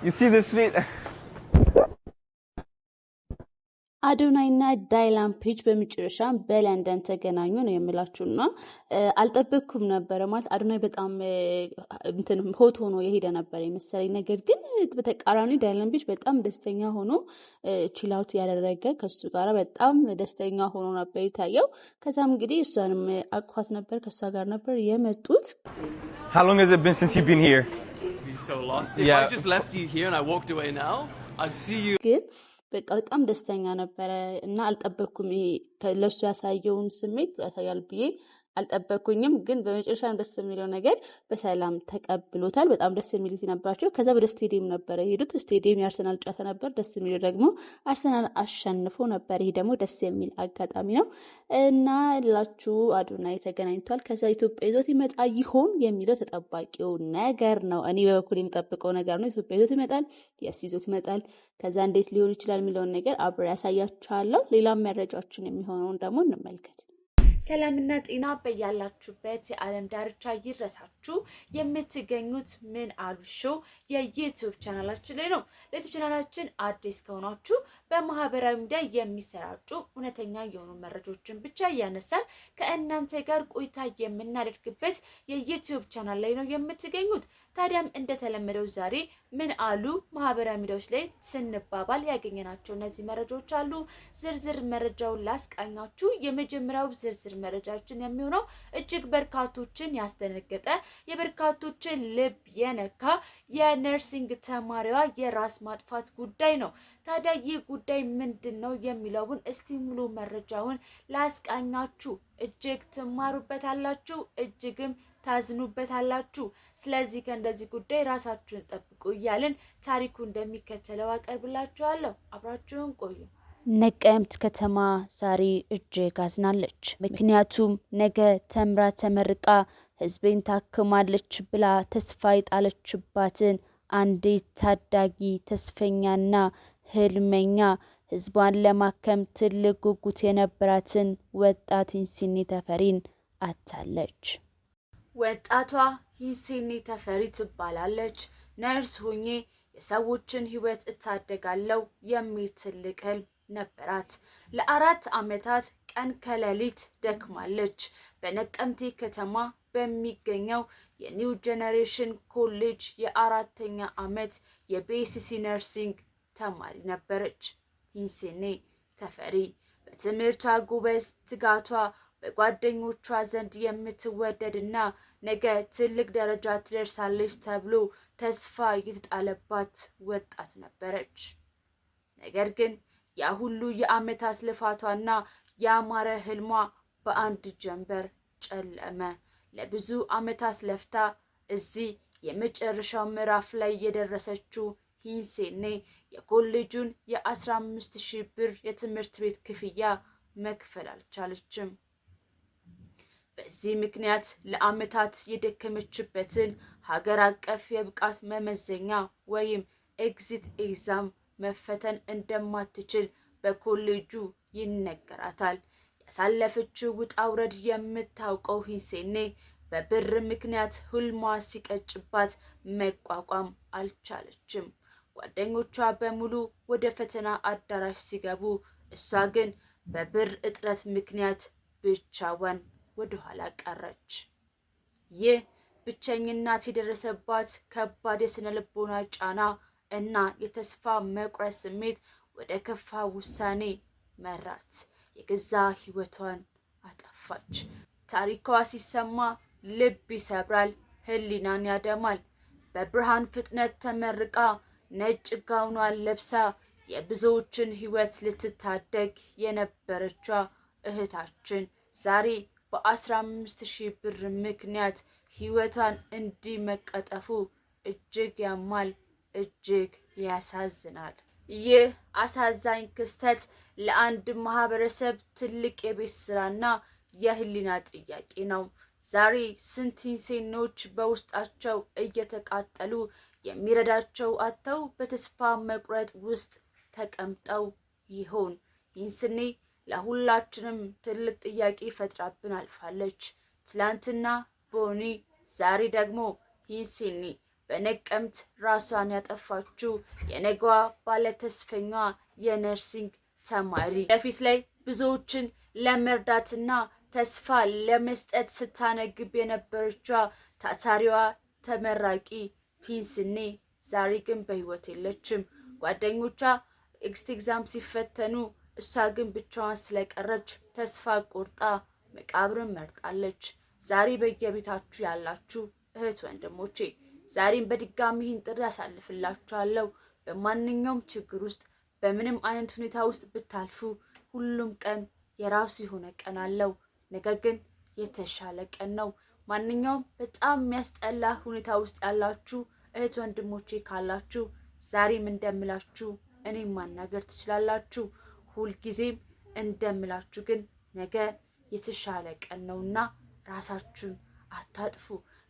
You see this feet? አዶናይና ዳይላን ፔጅ በመጨረሻም በለንደን ተገናኙ ነው የምላችሁና አልጠበቅኩም ነበር ማለት አዶናይ በጣም እንትን ሆት ሆኖ የሄደ ነበር የመሰለኝ ነገር ግን በተቃራኒ ዳይላን ፔጅ በጣም ደስተኛ ሆኖ ቺላውት ያደረገ ከሱ ጋር በጣም ደስተኛ ሆኖ ነበር የታየው ከዛም እንግዲህ እሷንም አቅፏት ነበር ከሷ ጋር ነበር የመጡት How long has it been since you've been here? Be so lost. If I just left you here and I walked away now, I'd see you. ግን በቃ በጣም ደስተኛ ነበረ እና አልጠበቅኩም ይሄ ለሱ ያሳየውን ስሜት ያሳያል ብዬ አልጠበቅኩኝም ግን በመጨረሻም ደስ የሚለው ነገር በሰላም ተቀብሎታል በጣም ደስ የሚል ሲነባቸው ከዛ ወደ ስቴዲየም ነበር የሄዱት ስቴዲየም የአርሰናል ጨዋታ ነበር ደስ የሚለው ደግሞ አርሰናል አሸንፎ ነበር ይሄ ደግሞ ደስ የሚል አጋጣሚ ነው እና ላችሁ አዶናይ ተገናኝቷል ከዛ ኢትዮጵያ ይዞት ይመጣ ይሆን የሚለው ተጠባቂው ነገር ነው እኔ በበኩል የምጠብቀው ነገር ነው ኢትዮጵያ ይዞት ይመጣል ይዞት ይመጣል ከዛ እንዴት ሊሆን ይችላል የሚለውን ነገር አብሬ ያሳያችኋለሁ ሌላም መረጃዎችን የሚሆነውን ደግሞ እንመልከት ሰላምና ጤና በያላችሁበት የዓለም ዳርቻ ይድረሳችሁ የምትገኙት ምን አሉ ሾው የዩቲዩብ ቻናላችን ላይ ነው ለዩቲዩብ ቻናላችን አዲስ ከሆናችሁ በማህበራዊ ሚዲያ የሚሰራጩ እውነተኛ የሆኑ መረጃዎችን ብቻ እያነሳን ከእናንተ ጋር ቆይታ የምናደርግበት የዩቲዩብ ቻናል ላይ ነው የምትገኙት ታዲያም እንደተለመደው ዛሬ ምን አሉ ማህበራዊ ሚዲያዎች ላይ ስንባባል ያገኘናቸው እነዚህ መረጃዎች አሉ ዝርዝር መረጃውን ላስቃኛችሁ የመጀመሪያው ዝርዝር መረጃችን የሚሆነው እጅግ በርካቶችን ያስደነገጠ የበርካቶችን ልብ የነካ የነርሲንግ ተማሪዋ የራስ ማጥፋት ጉዳይ ነው ታዲያ ይህ ጉዳይ ምንድነው የሚለውን እስቲ ሙሉ መረጃውን ላስቃኛችሁ እጅግ ትማሩበታላችሁ እጅግም ታዝኑበታላችሁ ስለዚህ ከእንደዚህ ጉዳይ ራሳችሁን ጠብቁ እያልን ታሪኩ እንደሚከተለው አቀርብላችኋለሁ አብራችሁን ቆዩ ነቀምት ከተማ ዛሬ እጅግ አዝናለች ምክንያቱም ነገ ተምራ ተመርቃ ህዝቤን ታክማለች ብላ ተስፋ የጣለችባትን አንዲት ታዳጊ ተስፈኛና ህልመኛ ህዝቧን ለማከም ትልቅ ጉጉት የነበራትን ወጣት ኢንሲኒ ተፈሪን አታለች ወጣቷ ኢንሲኒ ተፈሪ ትባላለች ነርስ ሆኜ የሰዎችን ህይወት እታደጋለሁ የሚል ትልቅ ህልም ነበራት ለ4 አመታት ቀን ከሌሊት ደክማለች በነቀምቴ ከተማ በሚገኘው የኒው ጄነሬሽን ኮሌጅ የ4ኛ አመት የቢኤስሲ ነርሲንግ ተማሪ ነበረች ኢንሲኒ ተፈሪ በትምህርቷ ጎበዝ ትጋቷ በጓደኞቿ ዘንድ የምትወደድና ነገ ትልቅ ደረጃ ትደርሳለች ተብሎ ተስፋ የተጣለባት ወጣት ነበረች ነገር ግን ያ ሁሉ የአመታት ልፋቷና ያማረ ህልሟ በአንድ ጀንበር ጨለመ ለብዙ አመታት ለፍታ እዚህ የመጨረሻው ምዕራፍ ላይ የደረሰችው ኢንሲኒ የኮሌጁን የ15000 ብር የትምህርት ቤት ክፍያ መክፈል አልቻለችም በዚህ ምክንያት ለአመታት የደከመችበትን ሀገር አቀፍ የብቃት መመዘኛ ወይም ኤግዚት ኤግዛም መፈተን እንደማትችል በኮሌጁ ይነገራታል ያሳለፈችው ውጣ ውረድ የምታውቀው ኢንሲኒ በብር ምክንያት ህልሟ ሲቀጭባት መቋቋም አልቻለችም ጓደኞቿ በሙሉ ወደ ፈተና አዳራሽ ሲገቡ እሷ ግን በብር እጥረት ምክንያት ብቻዋን ወደ ኋላ ቀረች ይህ ብቸኝነት የደረሰባት ከባድ የስነ ልቦና ጫና እና የተስፋ መቁረጥ ስሜት ወደ ከፋ ውሳኔ መራት የገዛ ህይወቷን አጠፋች ታሪኳ ሲሰማ ልብ ይሰብራል ህሊናን ያደማል በብርሃን ፍጥነት ተመርቃ ነጭ ጋውኗን ለብሳ የብዙዎችን ህይወት ልትታደግ የነበረችው እህታችን ዛሬ በ15000 ብር ምክንያት ህይወቷን እንዲመቀጠፉ እጅግ ያማል እጅግ ያሳዝናል ይህ አሳዛኝ ክስተት ለአንድ ማህበረሰብ ትልቅ የቤት ስራና የህሊና ጥያቄ ነው ዛሬ ስንት ኢንሲኒዎች በውስጣቸው እየተቃጠሉ የሚረዳቸው አጥተው በተስፋ መቁረጥ ውስጥ ተቀምጠው ይሆን ኢንሲኒ ለሁላችንም ትልቅ ጥያቄ ፈጥራብን አልፋለች ትላንትና ቦኒ ዛሬ ደግሞ ኢንሲኒ በነቀምት ራሷን ያጠፋችው የነገዋ ባለተስፈኛ የነርሲንግ ተማሪ በፊት ላይ ብዙዎችን ለመርዳትና ተስፋ ለመስጠት ስታነግብ የነበረችው ታታሪዋ ተመራቂ ፊንስኔ ዛሬ ግን በህይወት የለችም። ጓደኞቿ ኤግዛም ሲፈተኑ እሷ ግን ብቻዋን ስለቀረች ተስፋ ቆርጣ መቃብርን መርጣለች። ዛሬ በየቤታችሁ ያላችሁ እህት ወንድሞቼ ዛሬም በድጋሚ ይህን ጥሪ አሳልፍላችኋለሁ። በማንኛውም ችግር ውስጥ በምንም አይነት ሁኔታ ውስጥ ብታልፉ ሁሉም ቀን የራሱ የሆነ ቀን አለው። ነገር ግን የተሻለ ቀን ነው። ማንኛውም በጣም የሚያስጠላ ሁኔታ ውስጥ ያላችሁ እህት ወንድሞቼ ካላችሁ ዛሬም እንደምላችሁ እኔም ማናገር ትችላላችሁ። ሁልጊዜም እንደምላችሁ ግን ነገ የተሻለ ቀን ነውና ራሳችሁን አታጥፉ፣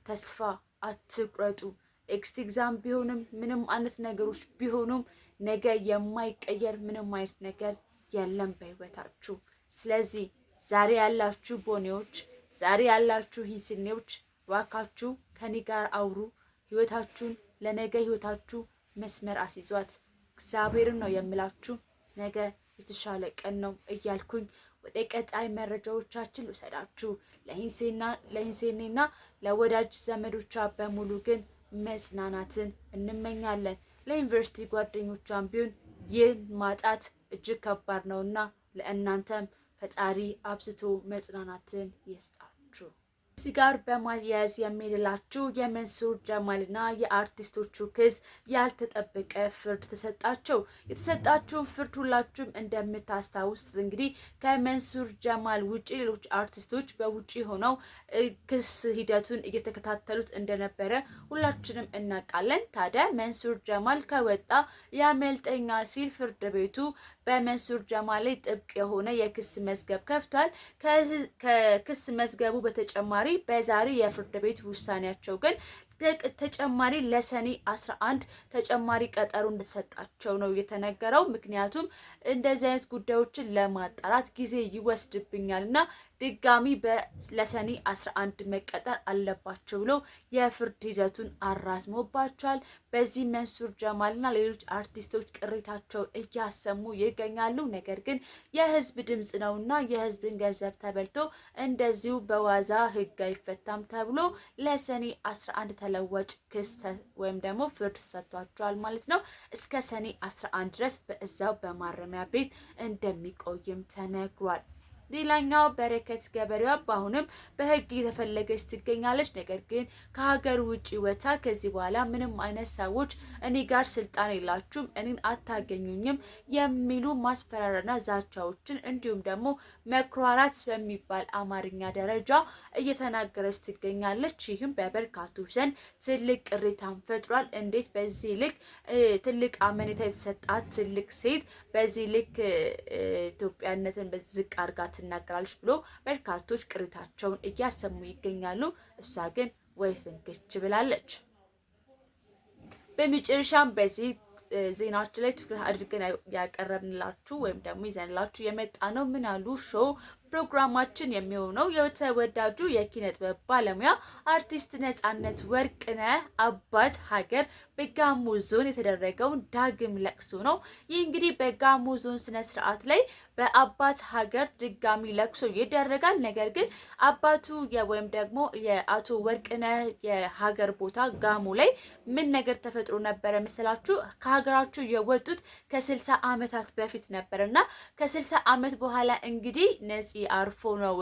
ተስፋ አትቁረጡ። ኤግዛም ቢሆንም ምንም አይነት ነገሮች ቢሆኑም ነገ የማይቀየር ምንም አይነት ነገር የለም በህይወታችሁ። ስለዚህ ዛሬ ያላችሁ ቦኔዎች፣ ዛሬ ያላችሁ ሂስኔዎች ዋካችሁ ከኔ ጋር አውሩ። ህይወታችሁን ለነገ ህይወታችሁ መስመር አስይዟት። እግዚአብሔርን ነው የምላችሁ። ነገ የተሻለ ቀን ነው እያልኩኝ ወደ ቀጣይ መረጃዎቻችን ልውሰዳችሁ። ለሂንሴኔና ለወዳጅ ዘመዶቿ በሙሉ ግን መጽናናትን እንመኛለን። ለዩኒቨርሲቲ ጓደኞቿም ቢሆን ይህን ማጣት እጅግ ከባድ ነውና ለእናንተም ፈጣሪ አብዝቶ መጽናናትን ይስጣችሁ። እዚህ ጋር በማያያዝ የሚልላችሁ የመንሱር ጀማልና የአርቲስቶቹ ክስ ያልተጠበቀ ፍርድ ተሰጣቸው። የተሰጣቸው ፍርድ ሁላችሁም እንደምታስታውስ እንግዲህ ከመንሱር ጀማል ውጪ ሌሎች አርቲስቶች በውጪ ሆነው ክስ ሂደቱን እየተከታተሉት እንደነበረ ሁላችንም እናውቃለን። ታዲያ መንሱር ጀማል ከወጣ ያመልጠኛል ሲል ፍርድ ቤቱ በመንሱር ጀማል ላይ ጥብቅ የሆነ የክስ መዝገብ ከፍቷል። ከክስ መዝገቡ በተጨማሪ በዛሬ የፍርድ ቤት ውሳኔያቸው ግን ተጨማሪ ለሰኔ 11 ተጨማሪ ቀጠሮ እንደተሰጣቸው ነው የተነገረው። ምክንያቱም እንደዚህ አይነት ጉዳዮችን ለማጣራት ጊዜ ይወስድብኛልና ድጋሚ ለሰኔ 11 መቀጠር አለባቸው ብሎ የፍርድ ሂደቱን አራዝሞባቸዋል። በዚህ መንሱር ጀማልና ሌሎች አርቲስቶች ቅሬታቸውን እያሰሙ ይገኛሉ። ነገር ግን የህዝብ ድምጽ ነውና የህዝብን ገንዘብ ተበልቶ እንደዚሁ በዋዛ ህግ አይፈታም ተብሎ ለሰኔ 11 ተለዋጭ ክስ ወይም ደግሞ ፍርድ ተሰጥቷቸዋል ማለት ነው። እስከ ሰኔ 11 ድረስ በእዛው በማረሚያ ቤት እንደሚቆይም ተነግሯል። ሌላኛው በረከት ገበሬዋ በአሁንም በህግ እየተፈለገች ትገኛለች። ነገር ግን ከሀገር ውጭ ወታ ከዚህ በኋላ ምንም አይነት ሰዎች እኔ ጋር ስልጣን የላችሁም፣ እኔን አታገኙኝም የሚሉ ማስፈራሪያና ዛቻዎችን እንዲሁም ደግሞ መኩራራት በሚባል አማርኛ ደረጃ እየተናገረች ትገኛለች። ይህም በበርካቶች ዘንድ ትልቅ ቅሬታን ፈጥሯል። እንዴት በዚህ ልክ ትልቅ አመኔታ የተሰጣት ትልቅ ሴት በዚህ ልክ ኢትዮጵያነትን በዝቅ አድርጋ ትናገራለች ብሎ በርካቶች ቅሬታቸውን እያሰሙ ይገኛሉ። እሷ ግን ወይ ፍንክች ብላለች። በመጨረሻም በዚህ ዜናችን ላይ ትኩረት አድርገን ያቀረብንላችሁ ወይም ደግሞ ይዘንላችሁ የመጣ ነው ምን አሉ ሾው ፕሮግራማችን የሚሆነው የተወዳጁ የኪነ ጥበብ ባለሙያ አርቲስት ነጻነት ወርቅነህ አባት ሀገር በጋሞ ዞን የተደረገውን ዳግም ለቅሶ ነው። ይህ እንግዲህ በጋሞ ዞን ስነ ስርዓት ላይ በአባት ሀገር ድጋሚ ለቅሶ ይደረጋል። ነገር ግን አባቱ ወይም ደግሞ የአቶ ወርቅነህ የሀገር ቦታ ጋሞ ላይ ምን ነገር ተፈጥሮ ነበረ መሰላችሁ? ከሀገራቸው የወጡት ከ60 ዓመታት በፊት ነበርና ከ60 ዓመት በኋላ እንግዲህ ነፂ አርፎ ነው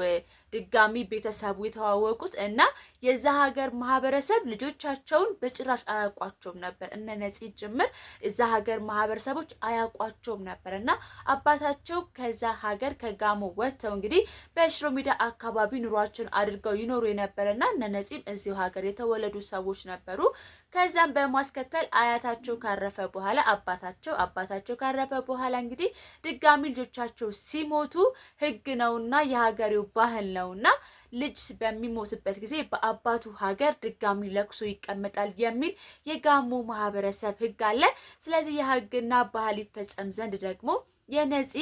ድጋሚ ቤተሰቡ የተዋወቁት እና የዛ ሀገር ማህበረሰብ ልጆቻቸውን በጭራሽ አያውቋቸውም ነበር። እነ ነፂ ጭምር እዛ ሀገር ማህበረሰቦች አያውቋቸውም ነበር እና አባታቸው ከዛ ሀገር ከጋሞ ወጥተው እንግዲህ በሽሮ ሜዳ አካባቢ ኑሯቸውን አድርገው ይኖሩ የነበረና እነ ነፂም እዚሁ ሀገር የተወለዱ ሰዎች ነበሩ። ከዛም በማስከተል አያታቸው ካረፈ በኋላ አባታቸው ካረፈ በኋላ እንግዲህ ድጋሚ ልጆቻቸው ሲሞቱ ህግ ነውና የሀገሬው ባህል ነውና ልጅ በሚሞትበት ጊዜ በአባቱ ሀገር ድጋሚ ለቅሶ ይቀመጣል የሚል የጋሞ ማህበረሰብ ህግ አለ። ስለዚህ የህግና ባህል ይፈጸም ዘንድ ደግሞ የነፂ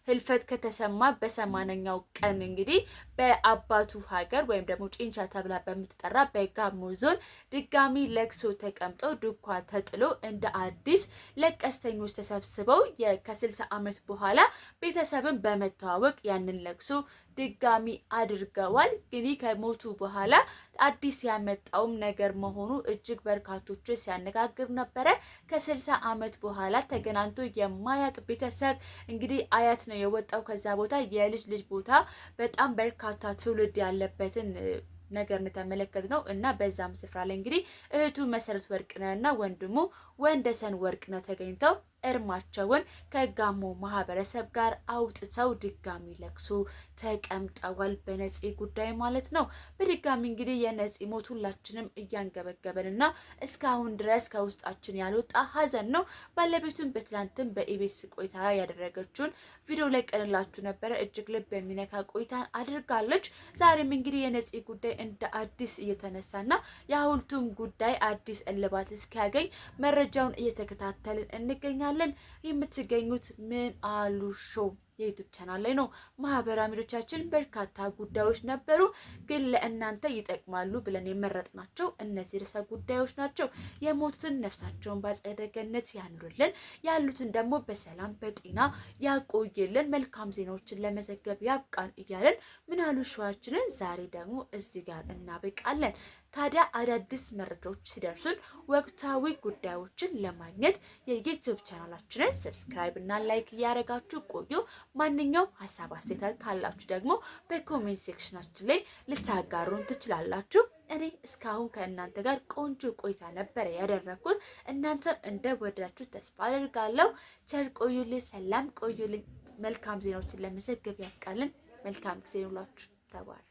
ህልፈት ከተሰማ በ80ኛው ቀን እንግዲህ በአባቱ ሀገር ወይም ደግሞ ጭንቻ ተብላ በምትጠራ በጋሞ ዞን ድጋሚ ለቅሶ ተቀምጠው ድንኳን ተጥሎ እንደ አዲስ ለቀስተኞች ተሰብስበው ከ60 ዓመት በኋላ ቤተሰብን በመተዋወቅ ያንን ለቅሶ ድጋሚ አድርገዋል። እንግዲህ ከሞቱ በኋላ አዲስ ያመጣውም ነገር መሆኑ እጅግ በርካቶች ሲያነጋግር ነበረ። ከ60 ዓመት በኋላ ተገናኝቶ የማያውቅ ቤተሰብ እንግዲህ አያት ነው የወጣው ከዛ ቦታ የልጅ ልጅ ቦታ በጣም በርካታ ትውልድ ያለበትን ነገር ተመለከትነው እና በዛም ስፍራ ላይ እንግዲህ እህቱ መሰረት ወርቅነህ እና ወንድሙ ወንደሰን ወርቅነህ ተገኝተው እርማቸውን ከጋሞ ማህበረሰብ ጋር አውጥተው ድጋሚ ለቅሶ ተቀምጠዋል። በነፂ ጉዳይ ማለት ነው። በድጋሚ እንግዲህ የነፂ ሞት ሁላችንም እያንገበገበንና እስካሁን ድረስ ከውስጣችን ያልወጣ ሀዘን ነው። ባለቤቱን በትላንትም በኢቢኤስ ቆይታ ያደረገችውን ቪዲዮ ላይ ቀንላችሁ ነበረ። እጅግ ልብ የሚነካ ቆይታ አድርጋለች። ዛሬም እንግዲህ የነፂ ጉዳይ እንደ አዲስ እየተነሳና የሐውልቱም ጉዳይ አዲስ እልባት እስኪያገኝ መረጃውን እየተከታተልን እንገኛለን። የምትገኙት ምን አሉ ሾው የዩቲዩብ ቻናል ላይ ነው። ማህበራዊ ሚዲያዎቻችን በርካታ ጉዳዮች ነበሩ፣ ግን ለእናንተ ይጠቅማሉ ብለን የመረጥናቸው እነዚህ ርዕሰ ጉዳዮች ናቸው። የሞቱትን ነፍሳቸውን በአጸደ ገነት ያኑርልን፣ ያሉትን ደግሞ በሰላም በጤና ያቆይልን፣ መልካም ዜናዎችን ለመዘገብ ያብቃን እያለን ምን አሉ ሾዋችንን ዛሬ ደግሞ እዚህ ጋር እናበቃለን። ታዲያ አዳዲስ መረጃዎች ሲደርሱን ወቅታዊ ጉዳዮችን ለማግኘት የዩቲዩብ ቻናላችንን ሰብስክራይብ እና ላይክ እያደረጋችሁ ቆዩ። ማንኛውም ሀሳብ አስተያየት ካላችሁ ደግሞ በኮሜንት ሴክሽናችን ላይ ልታጋሩን ትችላላችሁ። እኔ እስካሁን ከእናንተ ጋር ቆንጆ ቆይታ ነበር ያደረኩት። እናንተም እንደወደዳችሁ ተስፋ አደርጋለሁ። ቸር ቆዩልኝ፣ ሰላም ቆዩልኝ። መልካም ዜናዎችን ለመዘገብ ያብቃልን። መልካም ጊዜ ይሁንላችሁ። ተባረኩ።